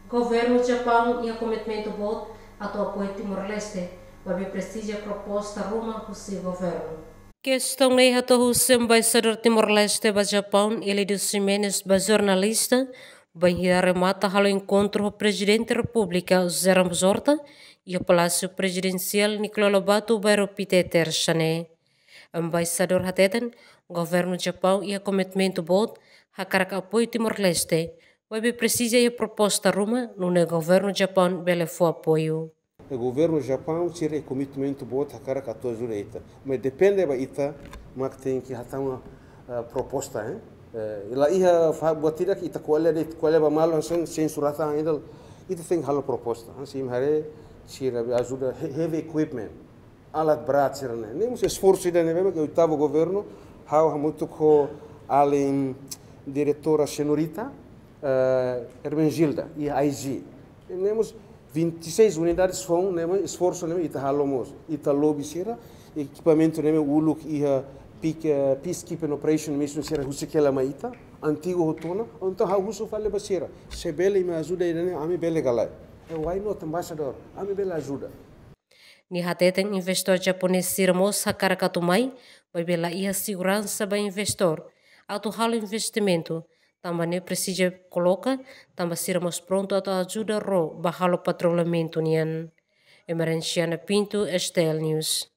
Governo Japão e a comitimento voto atau apoio Timor-Leste, vai prestígio a proposta Roma do governo. Questão lei o embaixador Timor-Leste para Japão, Elidio Ximenes, para jornalista, vai remata ao encontro do presidente da República, José Ramos Horta, e o Palácio Presidencial Nicolau Lobato, para o Peter Chané. Embaixador Hateten, governo Japão e a comitimento voto, a apoio Timor-Leste, vai precisa a proposta Roma no governo Japão bele for apoio. O governo Japão tira comitimento bot hakara kato jureita, mas depende ba ita mak tem que hatar uma proposta, hein? Ila iha buatira que ita kolha ba malo sem surata ainda ita tem halo proposta, assim hare tira ajuda heavy equipment, alat berat tira né. Nemos esforço ida né que o oitavo governo hau hamutu ko além diretora senhorita Hermengilda e IG. Nemos 26 unidades foram esforço ita halomos ita lobby sira equipamento uluk iha peacekeeping operation mission sira husikela maita antigo hotona então ha husu fale basira sebele me ajuda ida ami bele galai why not ambassador ami bele ajuda ni hateten investor japonês sirmos hakara katumai vai bela iha segurança ba investor auto halo investimento também precisa coloca, também sermos pronto a ajuda ro bahalo patrulhamento nian. Emerenciana Pinto, Estel News.